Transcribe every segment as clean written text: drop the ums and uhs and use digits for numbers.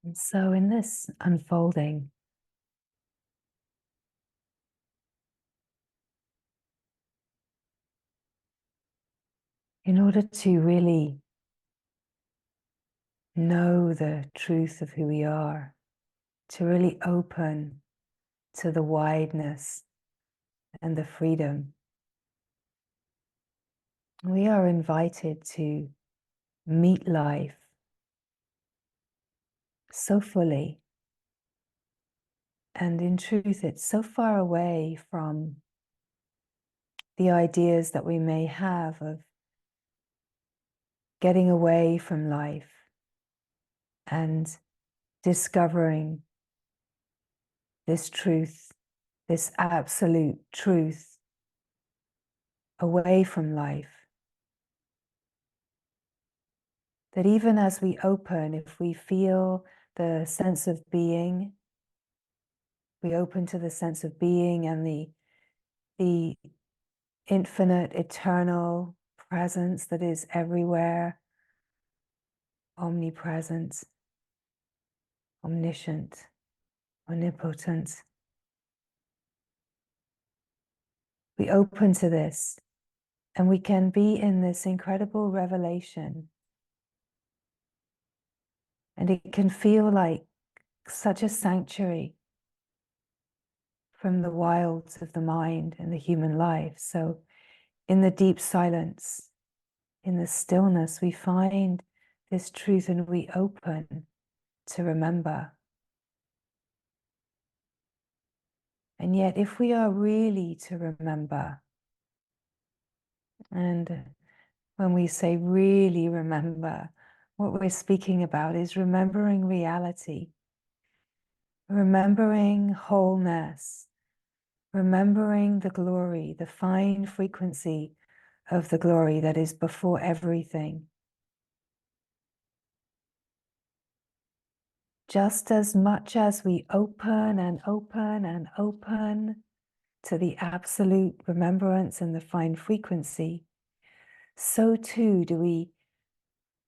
And so in this unfolding, in order to really know the truth of who we are, to really open to the wideness and the freedom, we are invited to meet life so fully. And in truth, it's so far away from the ideas that we may have of getting away from life and discovering this truth, this absolute truth away from life. That even as we open, if we feel the sense of being, we open to the sense of being and the infinite, eternal presence that is everywhere, omnipresent, omniscient, omnipotent. We open to this and we can be in this incredible revelation. And it can feel like such a sanctuary from the wilds of the mind and the human life. So in the deep silence, in the stillness, we find this truth and we open to remember. And yet, if we are really to remember, and when we say really remember, what we're speaking about is remembering reality, remembering wholeness, remembering the glory, the fine frequency of the glory that is before everything. Just as much as we open and open and open to the absolute remembrance and the fine frequency, so too do we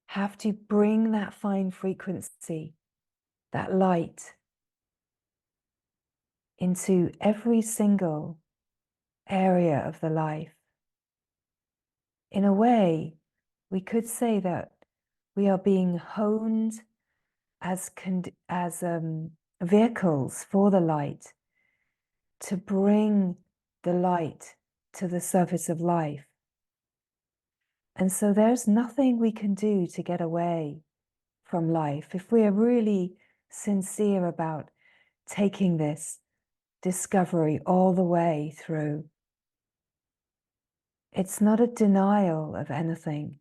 have to bring that fine frequency, that light, into every single area of the life. In a way, we could say that we are being honed as vehicles for the light, to bring the light to the surface of life. And so there's nothing we can do to get away from life. If we are really sincere about taking this discovery all the way through, it's not a denial of anything.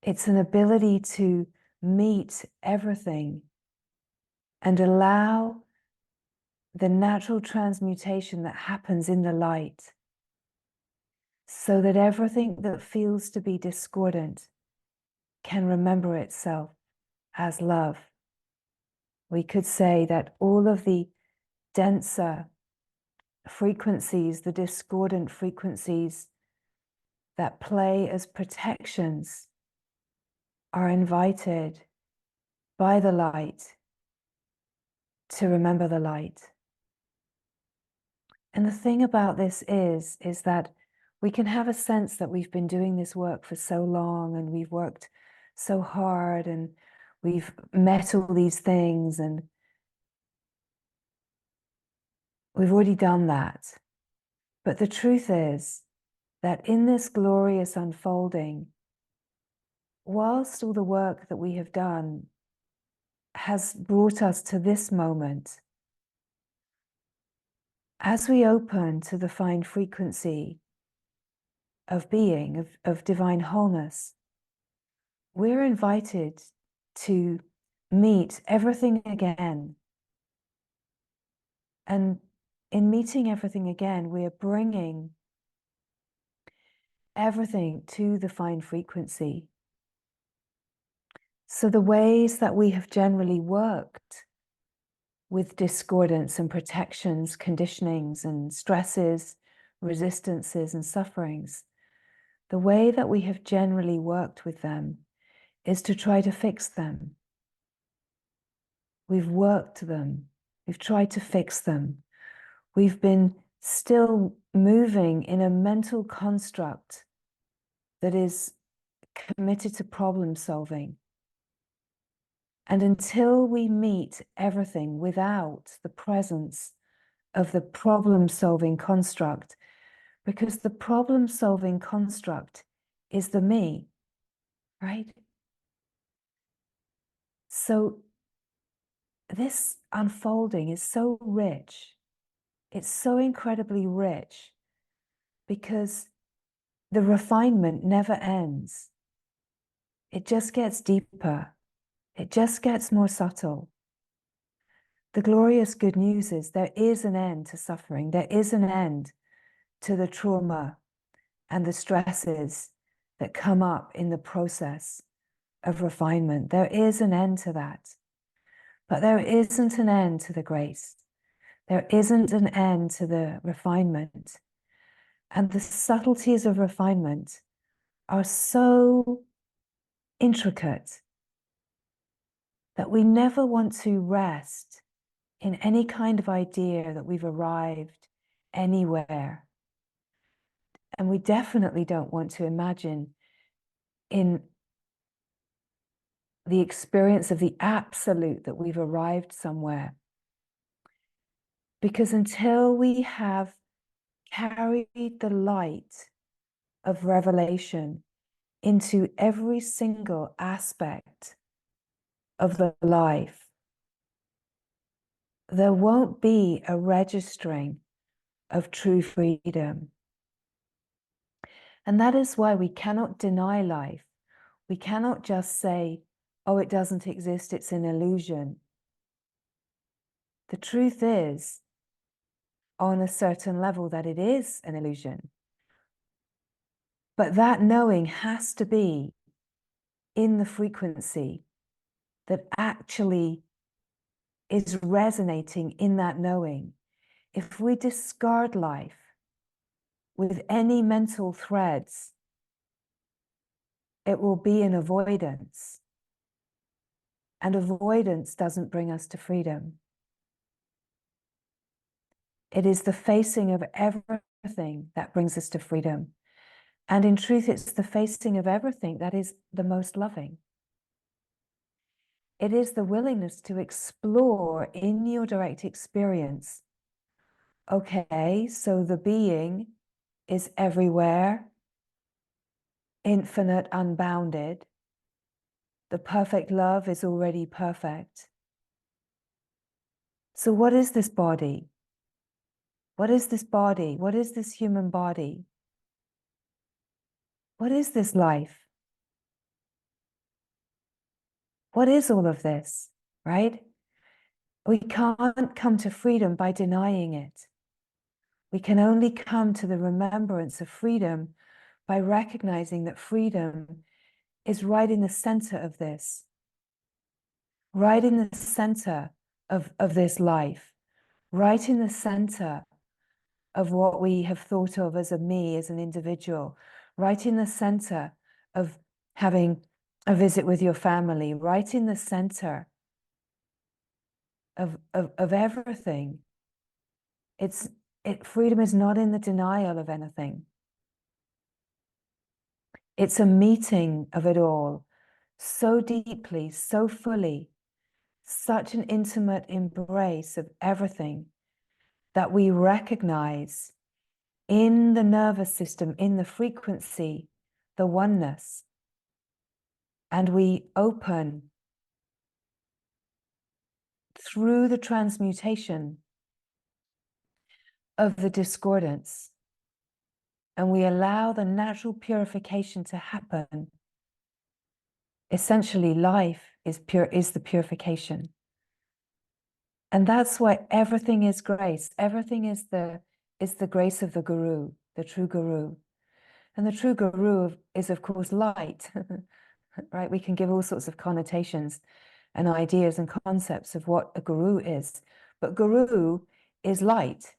It's an ability to meet everything and allow the natural transmutation that happens in the light, so that everything that feels to be discordant can remember itself as love. We could say that all of the denser frequencies, the discordant frequencies that play as protections, are invited by the light to remember the light. And the thing about this is that we can have a sense that we've been doing this work for so long and we've worked so hard and we've met all these things and we've already done that. But the truth is that in this glorious unfolding, whilst all the work that we have done has brought us to this moment, as we open to the fine frequency of being, of divine wholeness, we're invited to meet everything again. And in meeting everything again, we are bringing everything to the fine frequency. So the ways that we have generally worked with discordance and protections, conditionings and stresses, resistances and sufferings, the way that we have generally worked with them is to try to fix them, We've worked them. We've tried to fix them. We've been still moving in a mental construct that is committed to problem solving. And until we meet everything without the presence of the problem solving construct, because the problem solving construct is the me, right? So this unfolding is so rich. It's so incredibly rich because the refinement never ends. It just gets deeper. It just gets more subtle. The glorious good news is there is an end to suffering. There is an end to the trauma and the stresses that come up in the process of refinement. There is an end to that. But there isn't an end to the grace. There isn't an end to the refinement. And the subtleties of refinement are so intricate that we never want to rest in any kind of idea that we've arrived anywhere. And we definitely don't want to imagine in the experience of the absolute that we've arrived somewhere. Because until we have carried the light of revelation into every single aspect of the life, there won't be a registering of true freedom. And that is why we cannot deny life. We cannot just say, oh, it doesn't exist, it's an illusion. The truth is, on a certain level, that it is an illusion. But that knowing has to be in the frequency that actually is resonating in that knowing. If we discard life with any mental threads, it will be an avoidance. And avoidance doesn't bring us to freedom. It is the facing of everything that brings us to freedom. And in truth, it's the facing of everything that is the most loving. It is the willingness to explore in your direct experience. Okay, so the being is everywhere, infinite, unbounded. The perfect love is already perfect. So what is this body? What is this body? What is this human body? What is this life? What is all of this, right? We can't come to freedom by denying it. We can only come to the remembrance of freedom by recognizing that freedom is right in the center of this, right in the center of this life, right in the center of what we have thought of as a me, as an individual, right in the center of having a visit with your family, right in the center of everything. Freedom is not in the denial of anything. It's a meeting of it all so deeply, so fully, such an intimate embrace of everything that we recognize in the nervous system, in the frequency, the oneness. And we open through the transmutation of the discordance. And we allow the natural purification to happen. Essentially, life is the purification. And that's why everything is grace. Everything is the grace of the Guru, the true Guru. And the true Guru is, of course, light, right? We can give all sorts of connotations and ideas and concepts of what a Guru is. But Guru is light.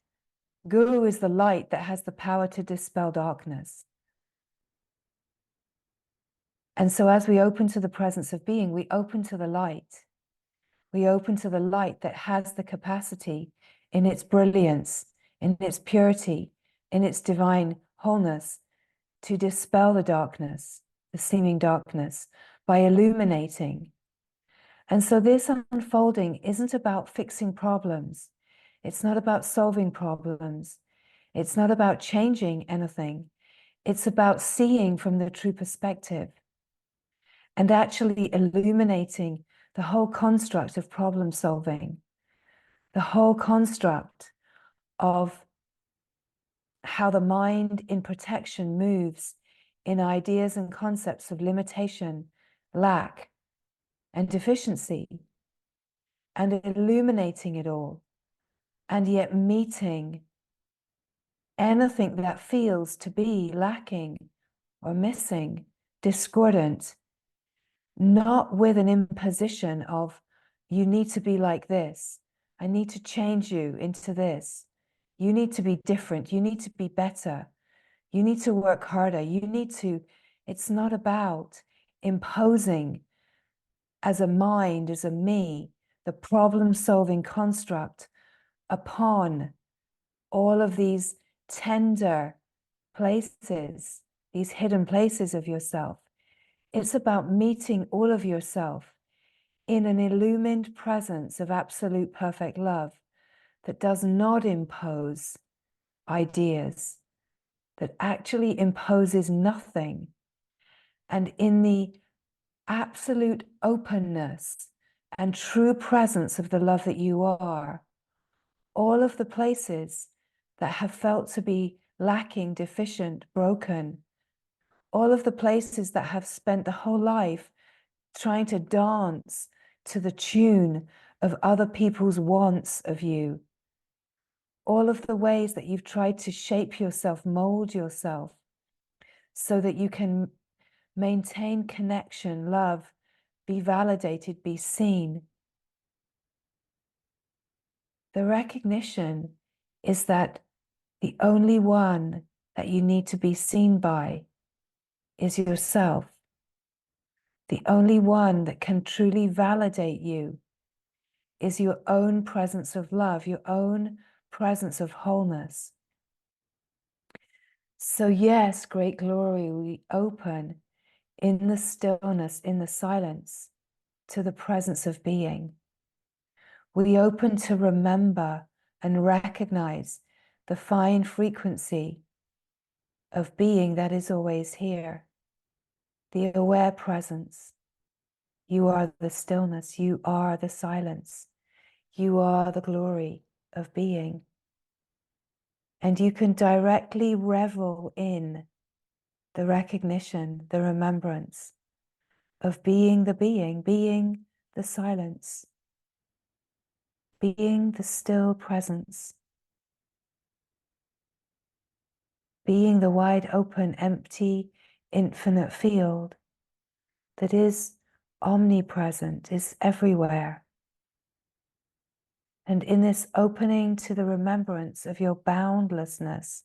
Guru is the light that has the power to dispel darkness. And so as we open to the presence of being, we open to the light. We open to the light that has the capacity in its brilliance, in its purity, in its divine wholeness to dispel the darkness, the seeming darkness, by illuminating. And so this unfolding isn't about fixing problems. It's not about solving problems. It's not about changing anything. It's about seeing from the true perspective and actually illuminating the whole construct of problem solving, the whole construct of how the mind in protection moves in ideas and concepts of limitation, lack, and deficiency, and illuminating it all, and yet meeting anything that feels to be lacking or missing, discordant, not with an imposition of, you need to be like this, I need to change you into this, you need to be different, you need to be better, you need to work harder, you need to, it's not about imposing as a mind, as a me, the problem-solving construct upon all of these tender places, these hidden places of yourself. It's about meeting all of yourself in an illumined presence of absolute perfect love that does not impose ideas, that actually imposes nothing. And in the absolute openness and true presence of the love that you are, all of the places that have felt to be lacking, deficient, broken, all of the places that have spent the whole life trying to dance to the tune of other people's wants of you, all of the ways that you've tried to shape yourself, mold yourself, so that you can maintain connection, love, be validated, be seen. The recognition is that the only one that you need to be seen by is yourself. The only one that can truly validate you is your own presence of love, your own presence of wholeness. So yes, great glory, we open in the stillness, in the silence, to the presence of being. We open to remember and recognize the fine frequency of being that is always here, the aware presence. You are the stillness, you are the silence, you are the glory of being. And you can directly revel in the recognition, the remembrance of being the silence, being the still presence, being the wide open, empty, infinite field that is omnipresent, is everywhere. And in this opening to the remembrance of your boundlessness,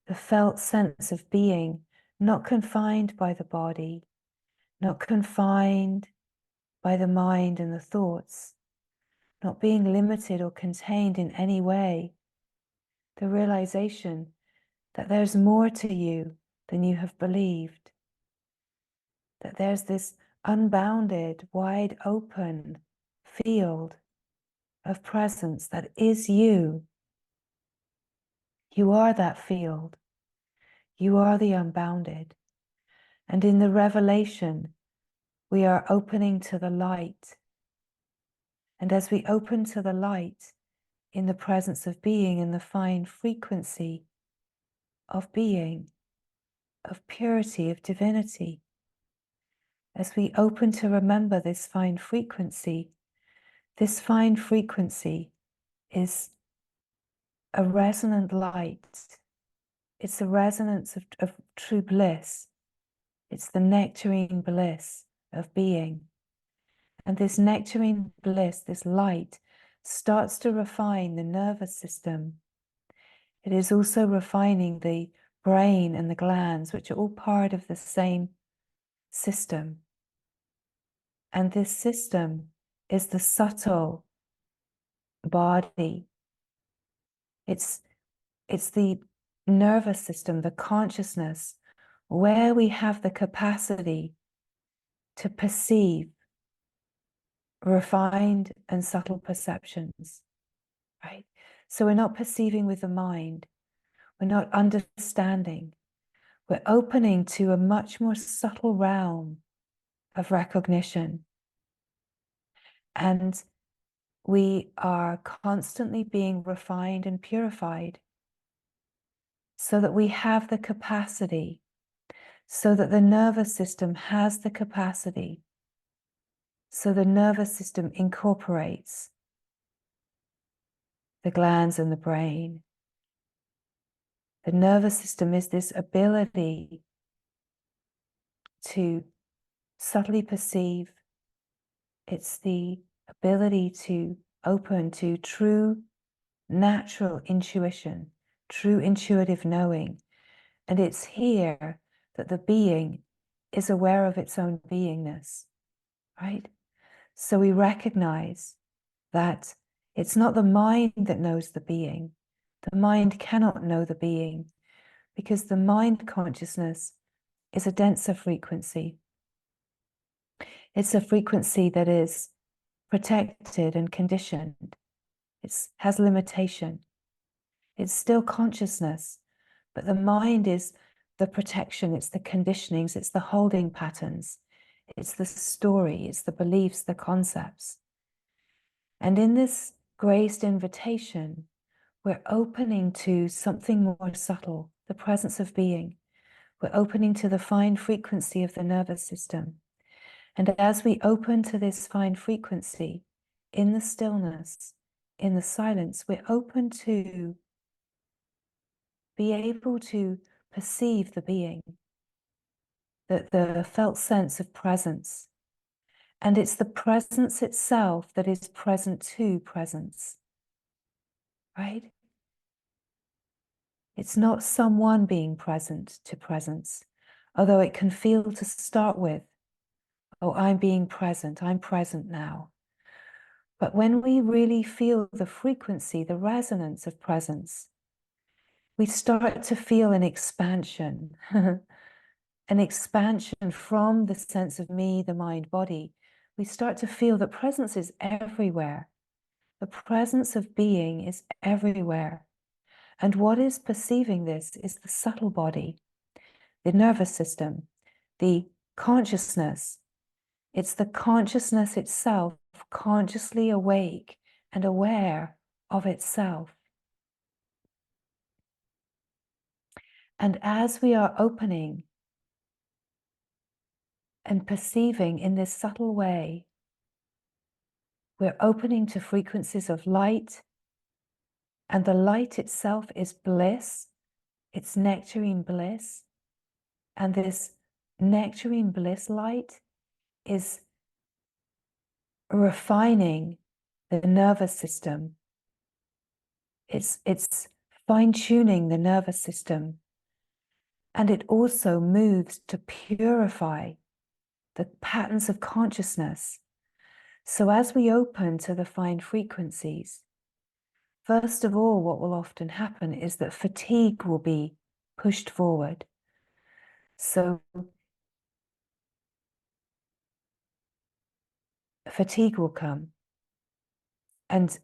the felt sense of being not confined by the body, not confined by the mind and the thoughts, not being limited or contained in any way, the realization that there's more to you than you have believed, that there's this unbounded, wide open field of presence that is you. You are that field. You are the unbounded. And in the revelation, we are opening to the light. And as we open to the light in the presence of being, in the fine frequency of being, of purity, of divinity, as we open to remember this fine frequency is a resonant light. It's a resonance of true bliss. It's the nectarine bliss of being. And this nectarine bliss, this light, starts to refine the nervous system. It is also refining the brain and the glands, which are all part of the same system. And this system is the subtle body. It's the nervous system, the consciousness, where we have the capacity to perceive refined and subtle perceptions, right? So we're not perceiving with the mind, we're not understanding, we're opening to a much more subtle realm of recognition. And we are constantly being refined and purified so that we have the capacity, so that the nervous system has the capacity, so the nervous system incorporates the glands and the brain. The nervous system is this ability to subtly perceive. It's the ability to open to true natural intuition, true intuitive knowing. And it's here that the being is aware of its own beingness, right? So we recognize that it's not the mind that knows the being. The mind cannot know the being because the mind consciousness is a denser frequency. It's a frequency that is protected and conditioned. It has limitation. It's still consciousness, but the mind is the protection, it's the conditionings, it's the holding patterns, it's the story, it's the beliefs, the concepts. And in this graced invitation, we're opening to something more subtle, the presence of being. We're opening to the fine frequency of the nervous system. And as we open to this fine frequency, in the stillness, in the silence, we're open to be able to perceive the being, the felt sense of presence. And it's the presence itself that is present to presence, right? It's not someone being present to presence, although it can feel to start with, oh, I'm being present, I'm present now. But when we really feel the frequency, the resonance of presence, we start to feel an expansion, an expansion from the sense of me, the mind, body. We start to feel that presence is everywhere. The presence of being is everywhere. And what is perceiving this is the subtle body, the nervous system, the consciousness. It's the consciousness itself, consciously awake and aware of itself. And as we are opening and perceiving in this subtle way, we're opening to frequencies of light, and the light itself is bliss. It's nectarine bliss. And this nectarine bliss light is refining the nervous system. It's fine-tuning the nervous system. And it also moves to purify the patterns of consciousness. So as we open to the fine frequencies, first of all, what will often happen is that fatigue will be pushed forward. So fatigue will come. And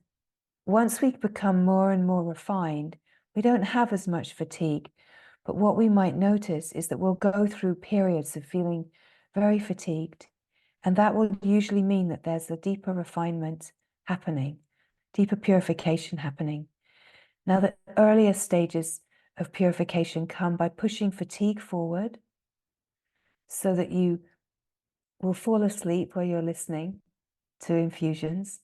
once we become more and more refined, we don't have as much fatigue. But what we might notice is that we'll go through periods of feeling very fatigued. And that will usually mean that there's a deeper refinement happening, deeper purification happening. Now, the earlier stages of purification come by pushing fatigue forward so that you will fall asleep while you're listening to infusions,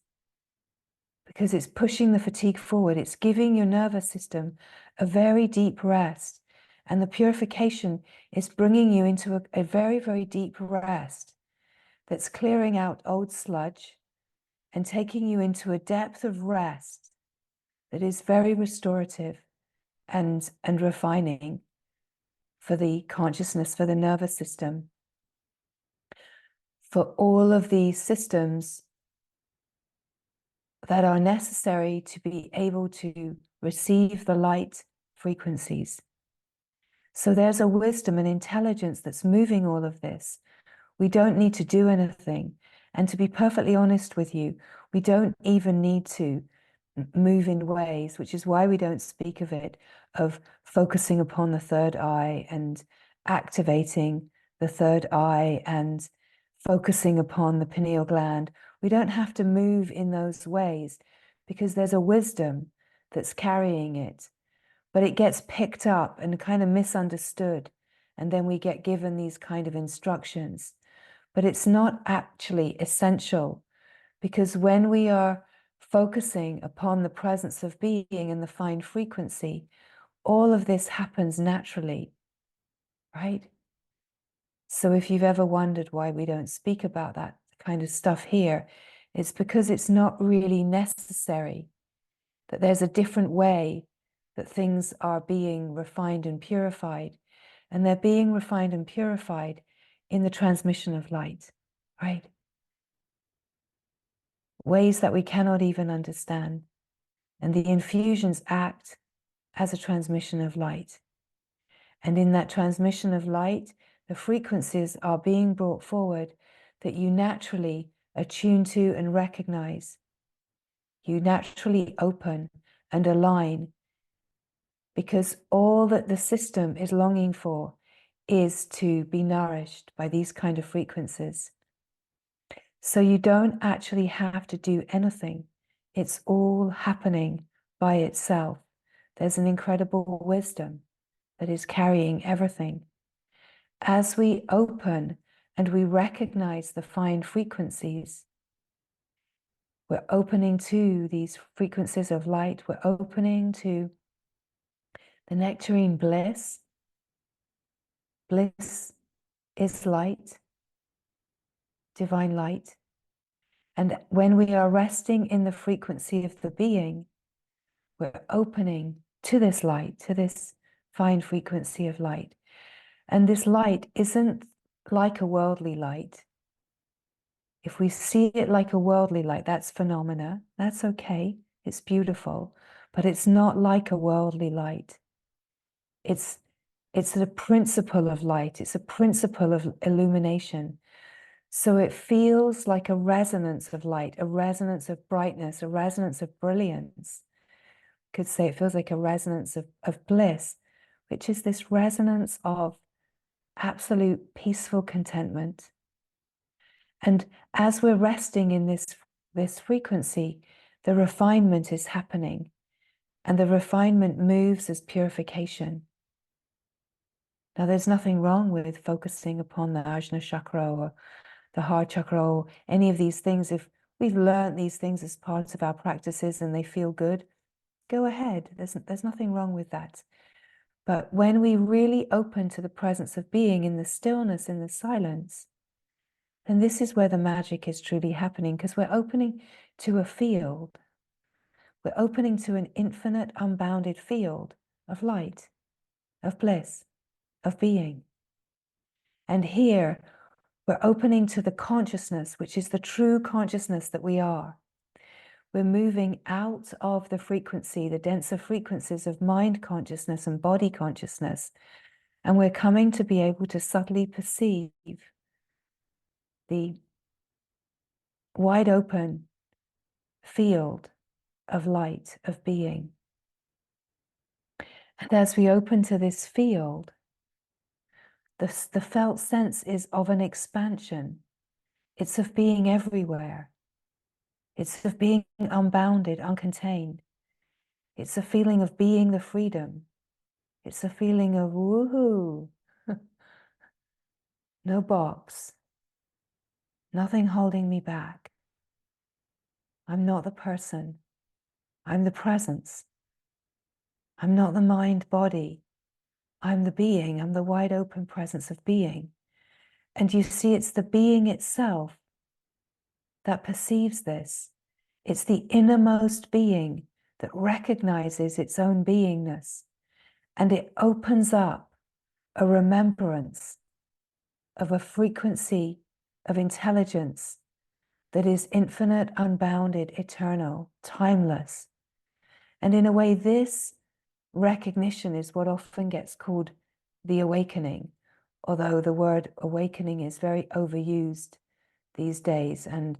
because it's pushing the fatigue forward. It's giving your nervous system a very deep rest. And the purification is bringing you into a very, very deep rest that's clearing out old sludge and taking you into a depth of rest that is very restorative and refining for the consciousness, for the nervous system, for all of these systems that are necessary to be able to receive the light frequencies. So there's a wisdom and intelligence that's moving all of this. We don't need to do anything. And to be perfectly honest with you, we don't even need to move in ways, which is why we don't speak of it, of focusing upon the third eye and activating the third eye and focusing upon the pineal gland. We don't have to move in those ways because there's a wisdom that's carrying it, but it gets picked up and kind of misunderstood. And then we get given these kind of instructions, but it's not actually essential, because when we are focusing upon the presence of being and the fine frequency, all of this happens naturally, right? So if you've ever wondered why we don't speak about that kind of stuff here, it's because it's not really necessary, that there's a different way that things are being refined and purified, and they're being refined and purified in the transmission of light, right? Ways that we cannot even understand. And the infusions act as a transmission of light. And in that transmission of light, the frequencies are being brought forward that you naturally attune to and recognize. You naturally open and align, because all that the system is longing for is to be nourished by these kind of frequencies. So you don't actually have to do anything. It's all happening by itself. There's an incredible wisdom that is carrying everything. As we open and we recognize the fine frequencies, we're opening to these frequencies of light. We're opening to the nectarine bliss. Bliss is light, divine light. And when we are resting in the frequency of the being, we're opening to this light, to this fine frequency of light. And this light isn't like a worldly light. If we see it like a worldly light, that's phenomena. That's okay. It's beautiful, but it's not like a worldly light. It's a principle of light. It's a principle of illumination. So it feels like a resonance of light, a resonance of brightness, a resonance of brilliance. Could say it feels like a resonance of bliss, which is this resonance of absolute peaceful contentment. And as we're resting in this frequency, the refinement is happening, and the refinement moves as purification. Now, there's nothing wrong with focusing upon the Ajna chakra or the heart chakra or any of these things. If we've learned these things as part of our practices and they feel good, go ahead. There's nothing wrong with that. But when we really open to the presence of being in the stillness, in the silence, then this is where the magic is truly happening, because we're opening to a field. We're opening to an infinite, unbounded field of light, of bliss, of being. And here, we're opening to the consciousness, which is the true consciousness that we are. We're moving out of the frequency, the denser frequencies of mind consciousness and body consciousness, and we're coming to be able to subtly perceive the wide open field of light, of being. And as we open to this field, the felt sense is of an expansion. It's of being everywhere. It's of being unbounded, uncontained. It's a feeling of being the freedom. It's a feeling of woohoo. No box. Nothing holding me back. I'm not the person. I'm the presence. I'm not the mind body. I'm the being. I'm the wide open presence of being. And you see, it's the being itself that perceives this. It's the innermost being that recognizes its own beingness, and it opens up a remembrance of a frequency of intelligence that is infinite, unbounded, eternal, timeless. And in a way, this recognition is what often gets called the awakening, although the word awakening is very overused these days, and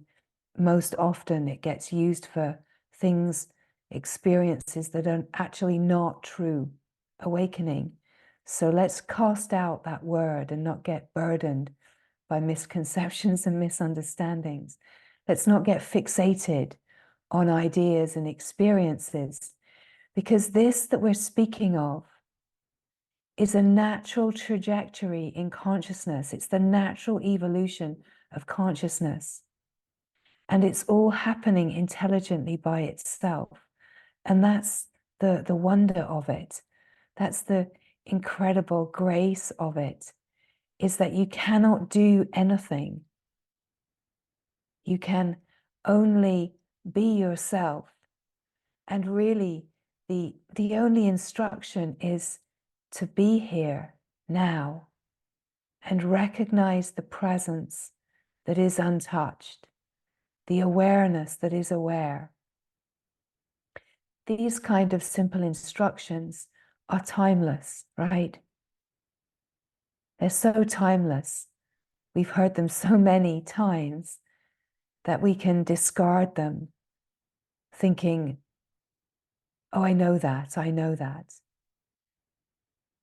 most often it gets used for things, experiences that are actually not true awakening. So let's cast out that word and not get burdened by misconceptions and misunderstandings. Let's not get fixated on ideas and experiences, because this that we're speaking of is a natural trajectory in consciousness. It's the natural evolution of consciousness. And it's all happening intelligently by itself. And that's the wonder of it. That's the incredible grace of it, is that you cannot do anything. You can only be yourself. And really, the only instruction is to be here now and recognize the presence that is untouched, the awareness that is aware. These kind of simple instructions are timeless, right? They're so timeless. We've heard them so many times that we can discard them, thinking, oh, I know that, I know that.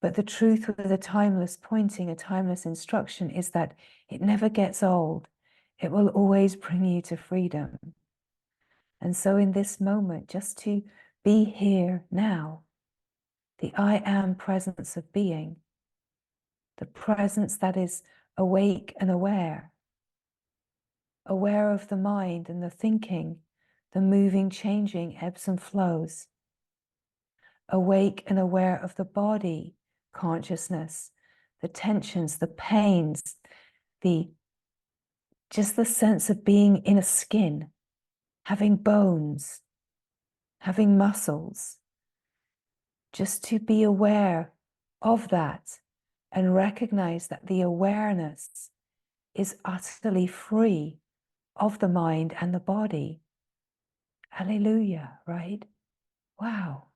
But the truth with a timeless pointing, a timeless instruction, is that it never gets old. It will always bring you to freedom. And so in this moment, just to be here now, the I am presence of being, the presence that is awake and aware of the mind and the thinking, the moving, changing ebbs and flows, awake and aware of the body consciousness, the tensions, the pains, just the sense of being in a skin, having bones, having muscles, just to be aware of that and recognize that the awareness is utterly free of the mind and the body. Hallelujah, right? Wow,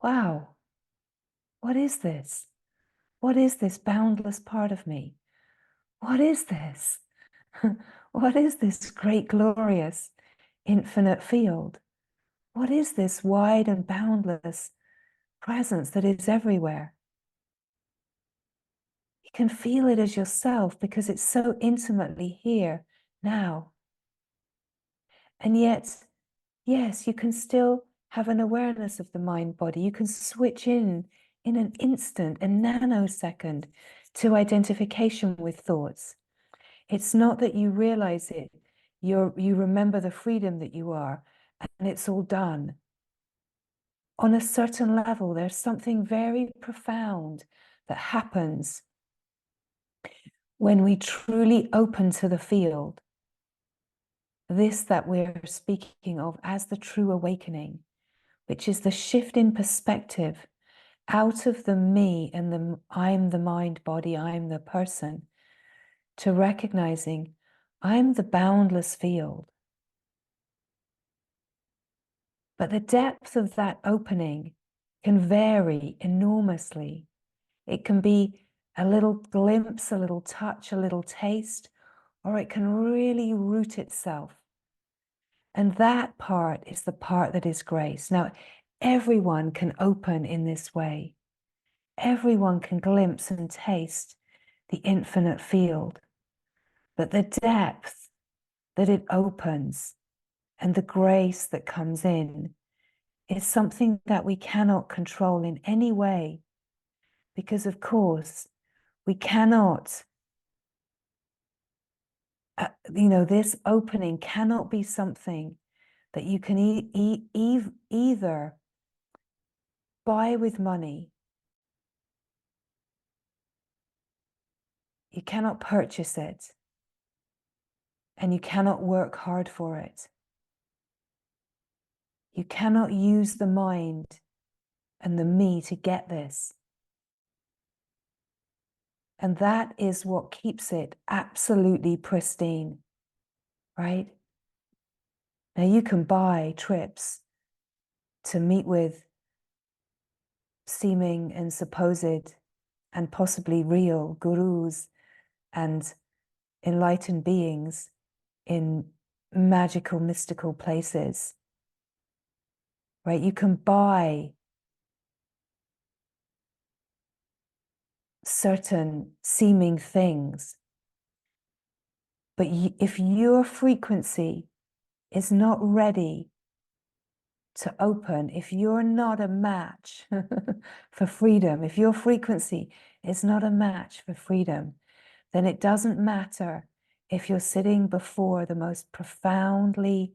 wow. What is this? What is this boundless part of me? What is this? What is this great, glorious, infinite field? What is this wide and boundless presence that is everywhere? You can feel it as yourself because it's so intimately here now. And yet, yes, you can still have an awareness of the mind body. You can switch in an instant, a nanosecond, to identification with thoughts. It's not that you realize it. You remember the freedom that you are, and it's all done. On a certain level, there's something very profound that happens when we truly open to the field. This that we're speaking of as the true awakening, which is the shift in perspective out of the me and the I'm the mind body, I'm the person, to recognizing I'm the boundless field. But the depth of that opening can vary enormously. It can be a little glimpse, a little touch, a little taste, or it can really root itself. And that part is the part that is grace. Now, everyone can open in this way. Everyone can glimpse and taste the infinite field. But the depth that it opens and the grace that comes in is something that we cannot control in any way. Because, of course, we cannot, this opening cannot be something that you can either buy with money. You cannot purchase it, and you cannot work hard for it. You cannot use the mind and the me to get this. And that is what keeps it absolutely pristine, right? Now you can buy trips to meet with seeming and supposed and possibly real gurus and enlightened beings in magical, mystical places, right? You can buy certain seeming things, but if your frequency is not ready to open, if you're not a match for freedom, if your frequency is not a match for freedom, then it doesn't matter if you're sitting before the most profoundly,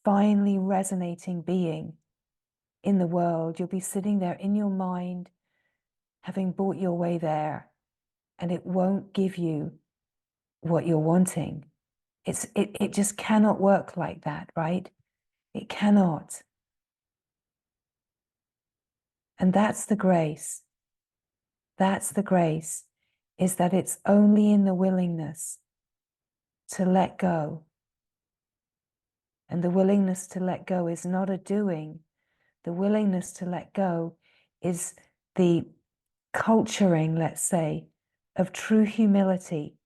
finely resonating being in the world. You'll be sitting there in your mind, having bought your way there, and it won't give you what you're wanting. It just cannot work like that, right? It cannot. And that's the grace. That's the grace, is that it's only in the willingness to let go. And the willingness to let go is not a doing. The willingness to let go is the culturing, let's say, of true humility.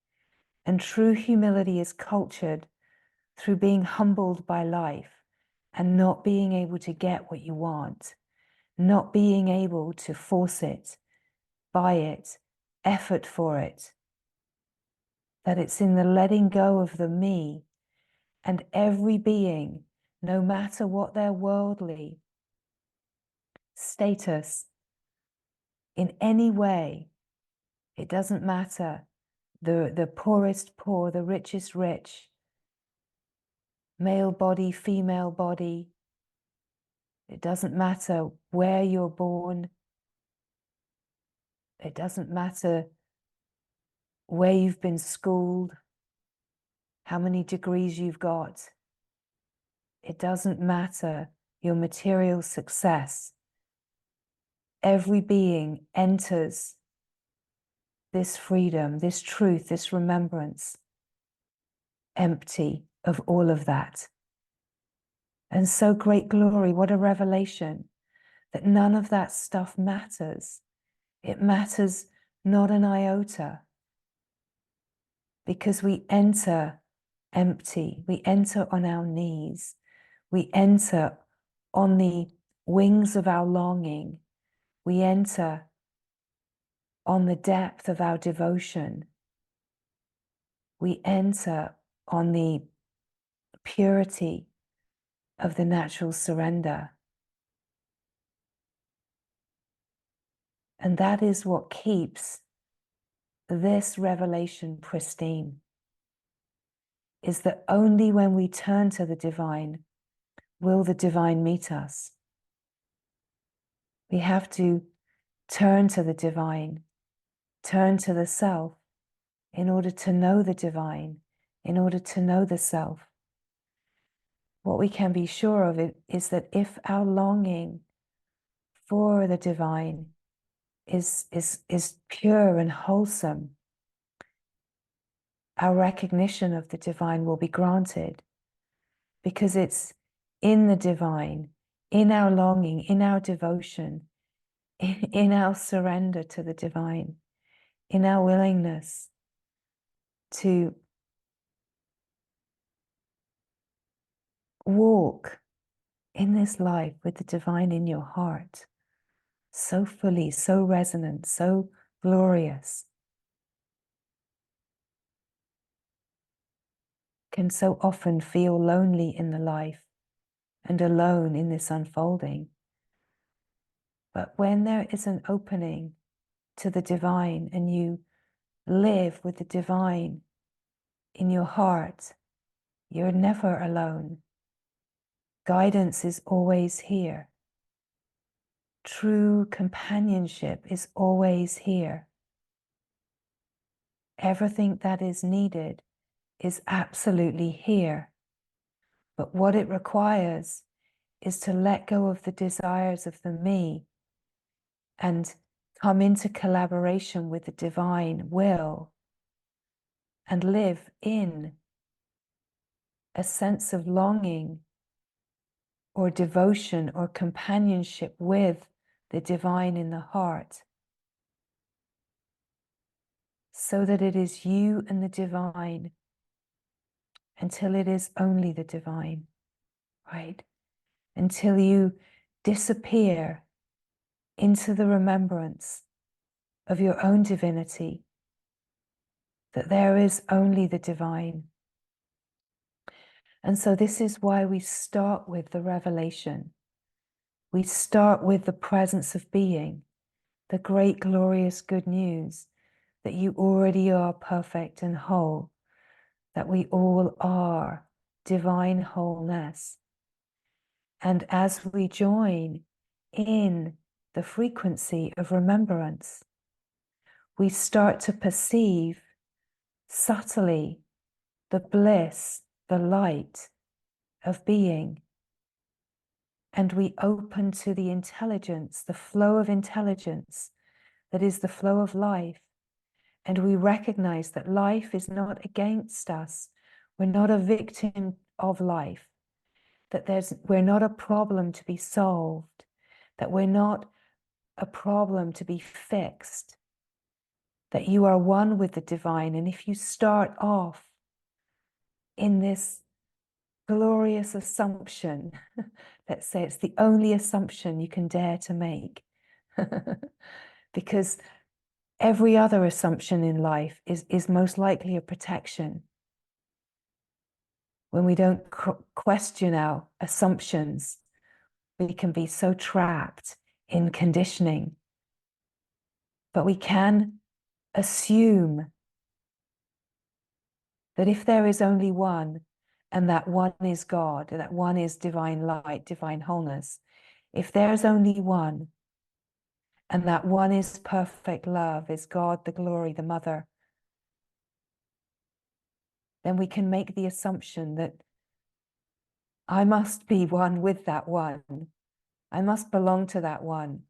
And true humility is cultured through being humbled by life and not being able to get what you want, not being able to force it, buy it, effort for it. That it's in the letting go of the me, and every being, no matter what their worldly status in any way, it doesn't matter, the poorest poor, the richest rich, male body, female body, it doesn't matter where you're born, it doesn't matter where you've been schooled, how many degrees you've got, it doesn't matter your material success. Every being enters this freedom, this truth, this remembrance, empty of all of that. And so great glory, what a revelation, that none of that stuff matters. It matters not an iota, because we enter empty, we enter on our knees, we enter on the wings of our longing, we enter on the depth of our devotion, we enter on the purity of the natural surrender. And that is what keeps this revelation pristine, is that only when we turn to the divine will the divine meet us. We have to turn to the divine, turn to the self in order to know the divine, in order to know the self. What we can be sure of it is that if our longing for the divine is pure and wholesome, our recognition of the divine will be granted, because it's in the divine, in our longing, in our devotion, in our surrender to the divine, in our willingness to walk in this life with the divine in your heart, so fully, so resonant, so glorious, can so often feel lonely in the life and alone in this unfolding. But when there is an opening to the divine and you live with the divine in your heart, you're never alone. Guidance is always here. True companionship is always here. Everything that is needed is absolutely here. But what it requires is to let go of the desires of the me and come into collaboration with the divine will and live in a sense of longing or devotion or companionship with the divine in the heart, so that it is you and the divine until it is only the divine, right? Until you disappear into the remembrance of your own divinity, that there is only the divine. And so this is why we start with the revelation. We start with the presence of being, the great, glorious good news that you already are perfect and whole, that we all are divine wholeness. And as we join in the frequency of remembrance, we start to perceive subtly the bliss, the light of being. And we open to the intelligence, the flow of intelligence that is the flow of life. And we recognize that life is not against us. We're not a victim of life, that we're not a problem to be solved, that we're not a problem to be fixed, that you are one with the divine. And if you start off in this glorious assumption, let's say it's the only assumption you can dare to make, because every other assumption in life is most likely a protection. When we don't question our assumptions, we can be so trapped in conditioning. But we can assume that if there is only one, and that one is God, that one is divine light, divine wholeness, if there's only one, and that one is perfect love, is God, the glory, the mother, then we can make the assumption that I must be one with that one. I must belong to that one.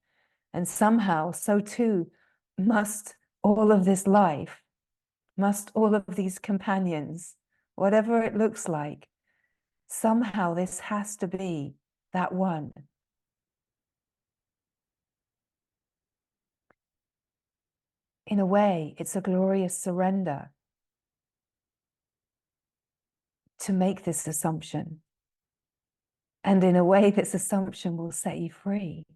And somehow, so too, must all of this life, must all of these companions, whatever it looks like, somehow this has to be that one. In a way, it's a glorious surrender to make this assumption. And in a way, this assumption will set you free.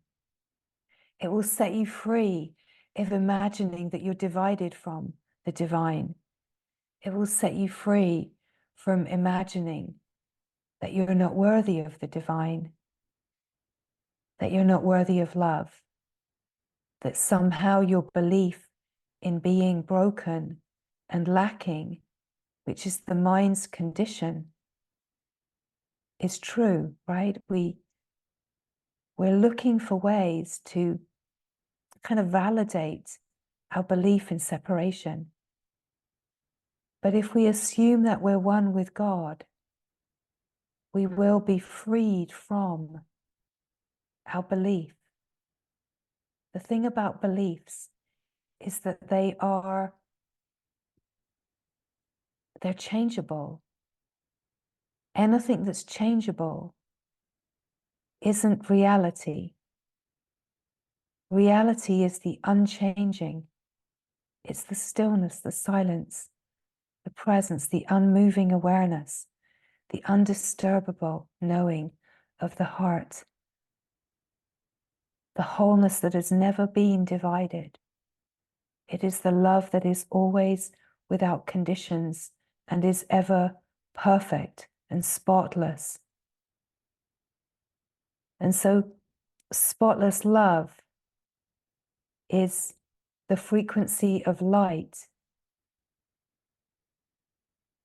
It will set you free of imagining that you're divided from the divine. It will set you free from imagining that you're not worthy of the divine, that you're not worthy of love, that somehow your belief in being broken and lacking, which is the mind's condition, is true, right? We're looking for ways to kind of validate our belief in separation. But if we assume that we're one with God, we will be freed from our belief. The thing about beliefs is that they're changeable. Anything that's changeable isn't reality. Reality is the unchanging. It's the stillness, the silence, the presence, the unmoving awareness, the undisturbable knowing of the heart, the wholeness that has never been divided. It is the love that is always without conditions and is ever perfect and spotless. And so spotless love is the frequency of light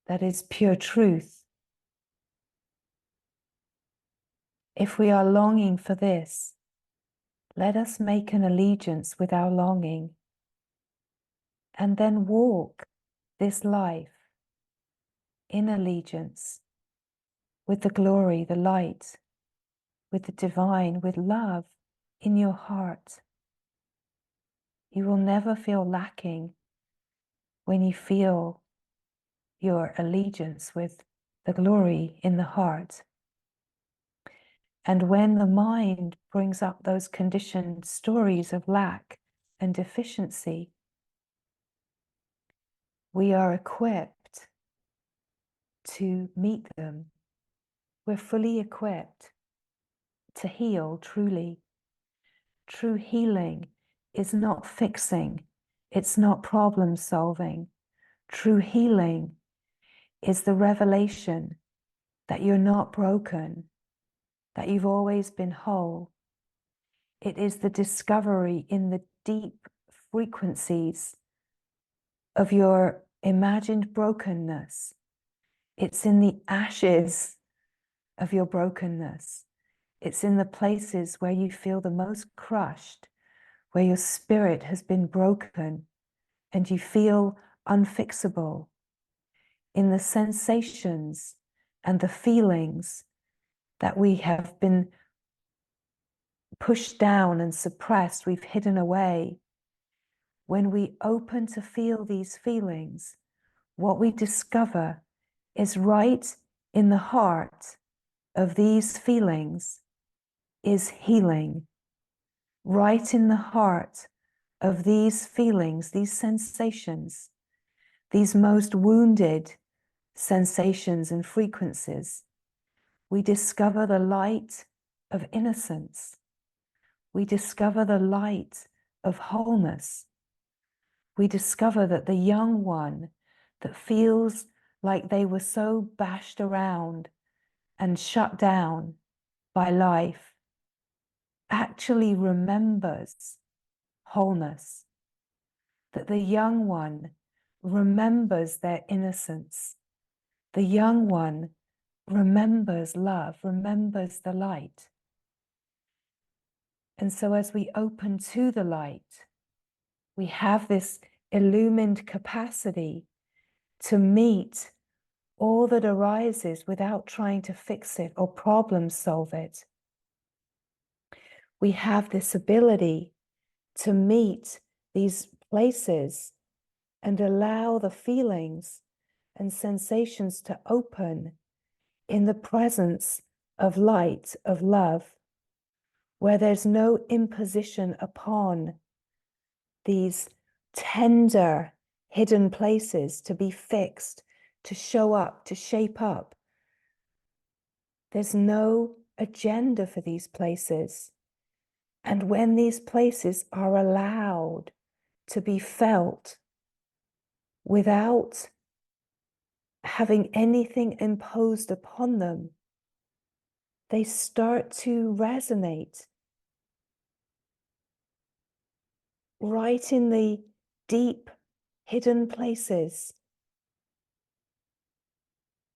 that is pure truth. If we are longing for this, let us make an allegiance with our longing and then walk this life in allegiance with the glory, the light, with the divine, with love in your heart. You will never feel lacking when you feel your allegiance with the glory in the heart. And when the mind brings up those conditioned stories of lack and deficiency, we are equipped to meet them. We're fully equipped to heal truly. True healing is not fixing. It's not problem solving. True healing is the revelation that you're not broken, that you've always been whole. It is the discovery in the deep frequencies of your imagined brokenness. It's in the ashes of your brokenness. It's in the places where you feel the most crushed, where your spirit has been broken and you feel unfixable, in the sensations and the feelings that we have been pushed down and suppressed, we've hidden away. When we open to feel these feelings, what we discover is right in the heart of these feelings is healing. Right in the heart of these feelings, these sensations, these most wounded sensations and frequencies, we discover the light of innocence. We discover the light of wholeness. We discover that the young one that feels like they were so bashed around and shut down by life actually remembers wholeness, that the young one remembers their innocence. The young one remembers love, remembers the light. And so as we open to the light, we have this illumined capacity to meet all that arises without trying to fix it or problem solve it. We have this ability to meet these places and allow the feelings and sensations to open in the presence of light, of love, where there's no imposition upon these tender, hidden places to be fixed, to show up, to shape up. There's no agenda for these places. And when these places are allowed to be felt without having anything imposed upon them, they start to resonate right in the deep, hidden places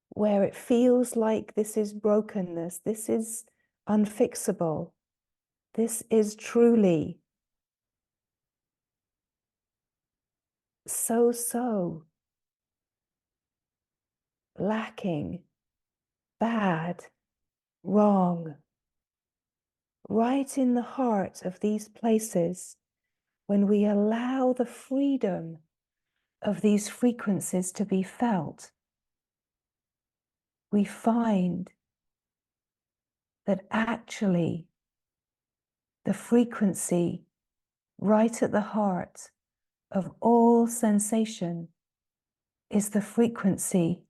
where it feels like this is brokenness, this is unfixable, this is truly so lacking, bad, wrong. Right in the heart of these places, when we allow the freedom of these frequencies to be felt, we find that actually the frequency right at the heart of all sensation is the frequency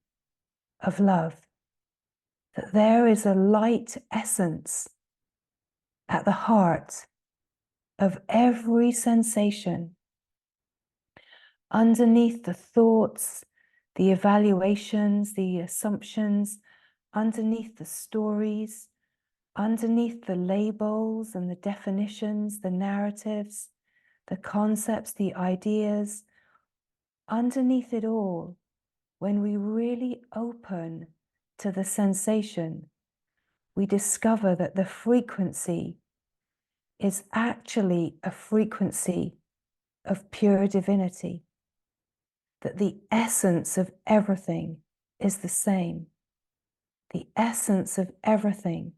of love. That there is a light essence at the heart of every sensation, underneath the thoughts, the evaluations, the assumptions, underneath the stories, underneath the labels and the definitions, the narratives, the concepts, the ideas, underneath it all, when we really open to the sensation, we discover that the frequency is actually a frequency of pure divinity, that the essence of everything is the same. The essence of everything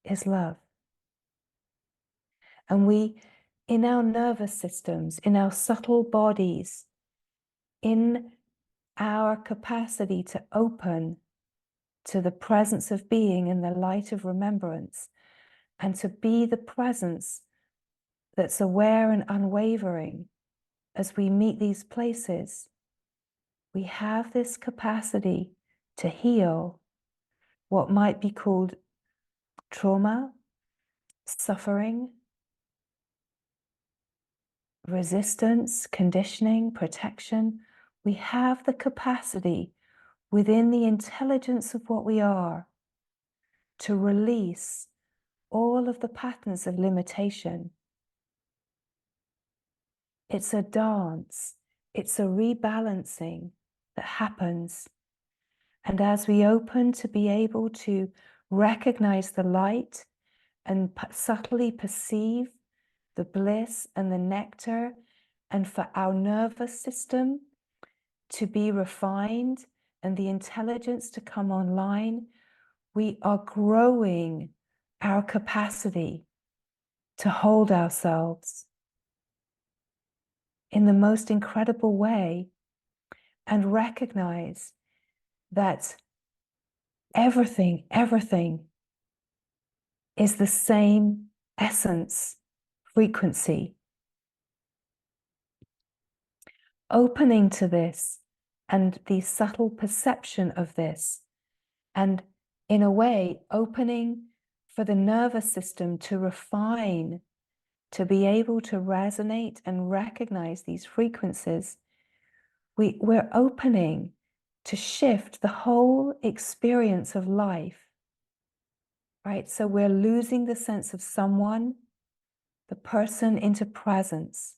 is love. And we, in our nervous systems, in our subtle bodies, in our capacity to open to the presence of being in the light of remembrance, and to be the presence that's aware and unwavering as we meet these places, we have this capacity to heal what might be called trauma, suffering, resistance, conditioning, protection. We have the capacity within the intelligence of what we are to release all of the patterns of limitation. It's a dance, it's a rebalancing that happens. And as we open to be able to recognize the light and subtly perceive the bliss and the nectar, and for our nervous system to be refined and the intelligence to come online, we are growing our capacity to hold ourselves in the most incredible way and recognize that everything is the same essence, frequency. Opening to this and the subtle perception of this, and in a way, opening for the nervous system to refine, to be able to resonate and recognize these frequencies, we're opening to shift the whole experience of life, right? So we're losing the sense of someone, the person, into presence.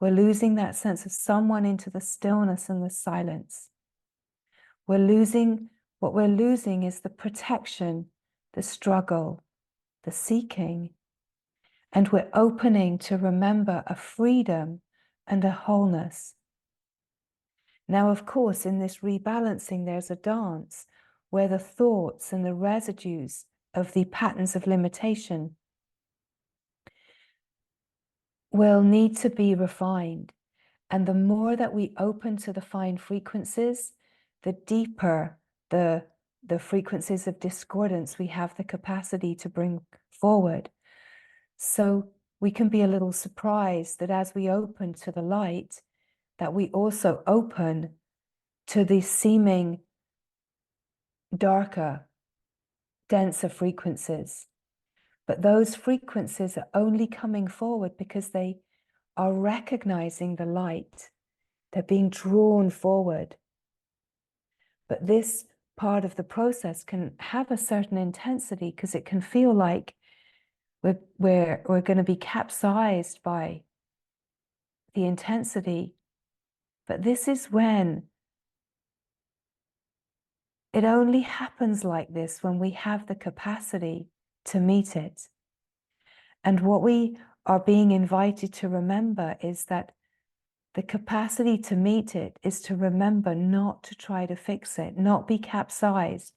We're losing that sense of someone into the stillness and the silence. What we're losing is the protection, the struggle, the seeking. And we're opening to remember a freedom and a wholeness. Now, of course, in this rebalancing, there's a dance where the thoughts and the residues of the patterns of limitation will need to be refined. And the more that we open to the fine frequencies, the deeper the frequencies of discordance we have the capacity to bring forward. So we can be a little surprised that as we open to the light, that we also open to the seeming darker, denser frequencies. But those frequencies are only coming forward because they are recognizing the light. They're being drawn forward. But this part of the process can have a certain intensity because it can feel like we're going to be capsized by the intensity. But this is when it only happens like this, when we have the capacity to meet it. And what we are being invited to remember is that the capacity to meet it is to remember not to try to fix it, not be capsized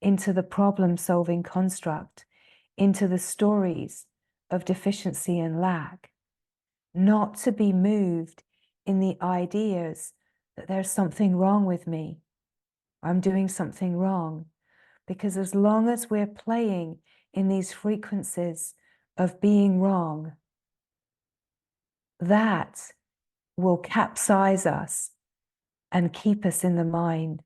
into the problem-solving construct, into the stories of deficiency and lack, not to be moved in the ideas that there's something wrong with me, I'm doing something wrong. Because as long as we're playing in these frequencies of being wrong, that will capsize us and keep us in the mind.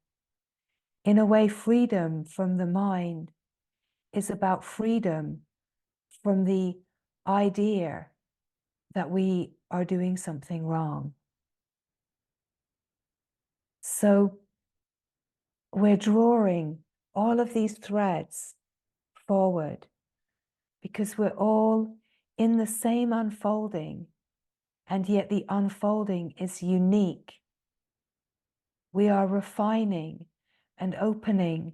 In a way, freedom from the mind is about freedom from the idea that we are doing something wrong. So we're drawing all of these threads forward because we're all in the same unfolding, and yet the unfolding is unique. We are refining and opening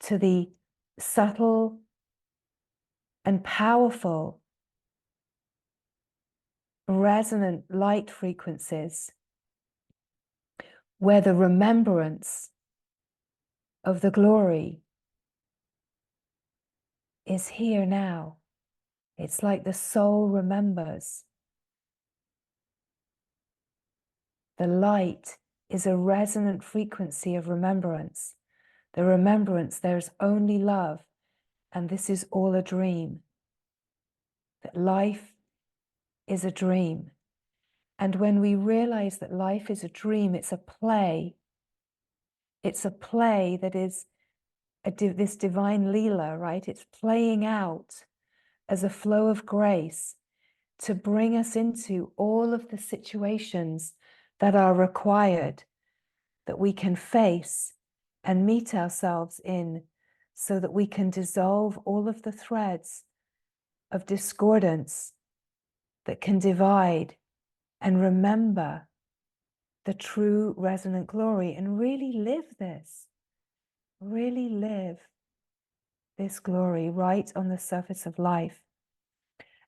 to the subtle and powerful resonant light frequencies where the remembrance of the glory is here now. It's like the soul remembers. The light is a resonant frequency of remembrance. the remembrance, there's only love, and this is all a dream. That life is a dream. And when we realize that life is a dream, it's a play. It's a play that is this divine Leela, right? It's playing out as a flow of grace to bring us into all of the situations that are required, that we can face and meet ourselves in, so that we can dissolve all of the threads of discordance that can divide, and remember the true resonant glory, and really live this, really live this glory right on the surface of life.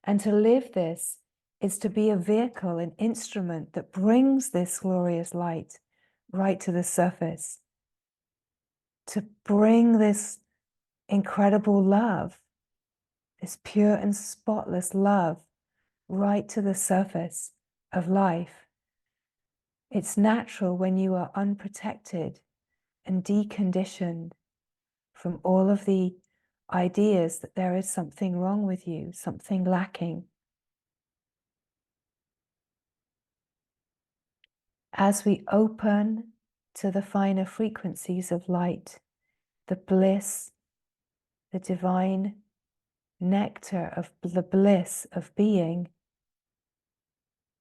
And to live this is to be a vehicle, an instrument that brings this glorious light right to the surface, to bring this incredible love, this pure and spotless love, right to the surface of life. It's natural when you are unprotected and deconditioned from all of the ideas that there is something wrong with you, something lacking. As we open to the finer frequencies of light, the bliss, the divine nectar of the bliss of being,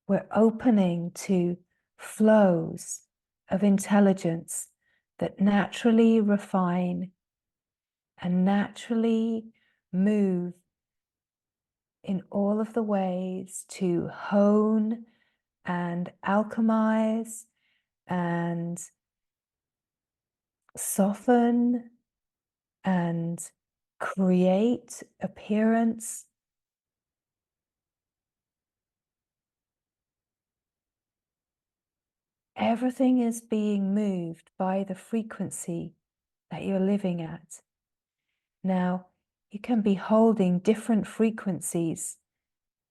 we're opening to flows of intelligence that naturally refine and naturally move in all of the ways to hone and alchemize and soften and create appearance. Everything is being moved by the frequency that you're living at. Now, you can be holding different frequencies,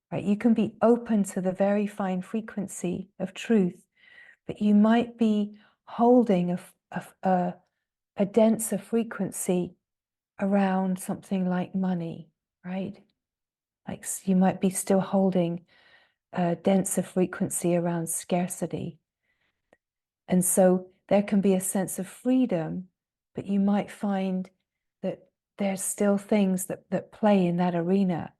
right? You can be open to the very fine frequency of truth, but you might be holding a denser frequency around something like money, right? Like you might be still holding a denser frequency around scarcity. And so there can be a sense of freedom, but you might find that there's still things that play in that arena,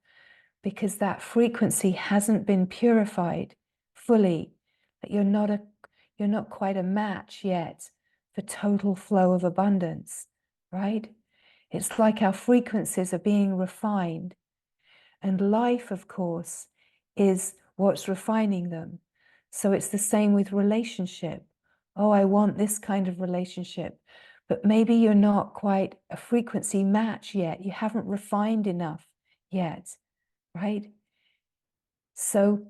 because that frequency hasn't been purified fully, that you're not quite a match yet for total flow of abundance, right? It's like our frequencies are being refined, and life, of course, is what's refining them. So it's the same with relationship. Oh, I want this kind of relationship, but maybe you're not quite a frequency match yet. You haven't refined enough yet, right? So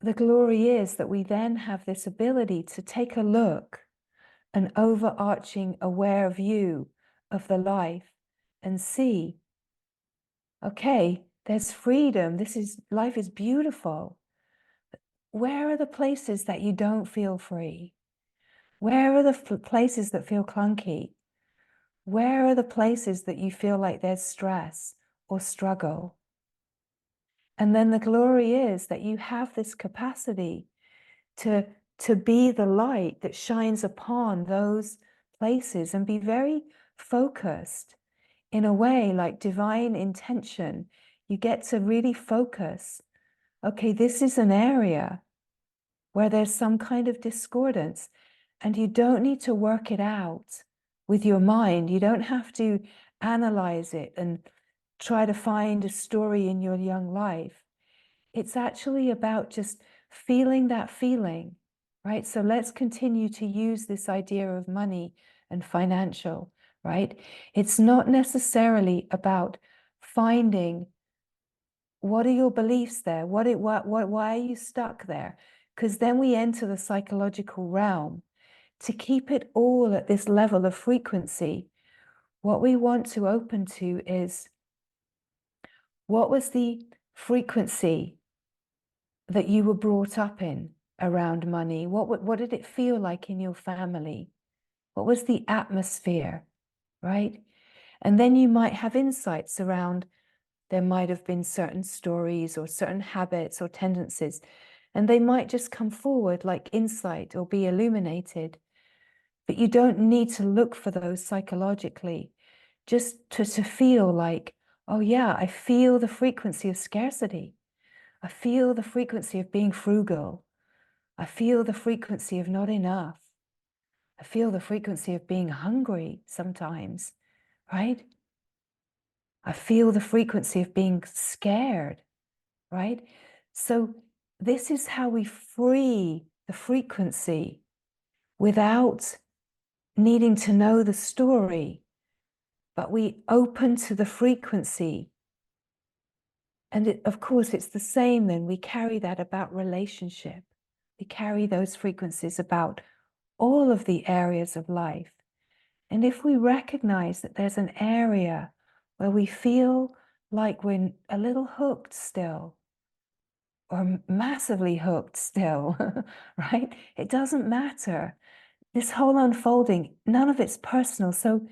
the glory is that we then have this ability to take a look, an overarching aware view of the life, and see, okay, there's freedom. Life is beautiful. Where are the places that you don't feel free? Where are the places that feel clunky? Where are the places that you feel like there's stress or struggle? And then the glory is that you have this capacity to be the light that shines upon those places, and be very focused in a way like divine intention. You get to really focus. Okay, this is an area where there's some kind of discordance, and you don't need to work it out with your mind. You don't have to analyze it and try to find a story in your young life. It's actually about just feeling that feeling, right? So let's continue to use this idea of money and financial, right? It's not necessarily about finding what are your beliefs there? Why are you stuck there? Because then we enter the psychological realm. To keep it all at this level of frequency, what we want to open to is, what was the frequency that you were brought up in around money? What did it feel like in your family? What was the atmosphere, right? And then you might have insights around, there might have been certain stories or certain habits or tendencies, and they might just come forward like insight or be illuminated. But you don't need to look for those psychologically, just to feel like, oh yeah, I feel the frequency of scarcity. I feel the frequency of being frugal. I feel the frequency of not enough. I feel the frequency of being hungry sometimes, right? I feel the frequency of being scared, right? So this is how we free the frequency without needing to know the story, but we open to the frequency. And of course, it's the same then. We carry that about relationship. We carry those frequencies about all of the areas of life. And if we recognize that there's an area where we feel like we're a little hooked still, or massively hooked still, right? It doesn't matter. This whole unfolding, none of it's personal. So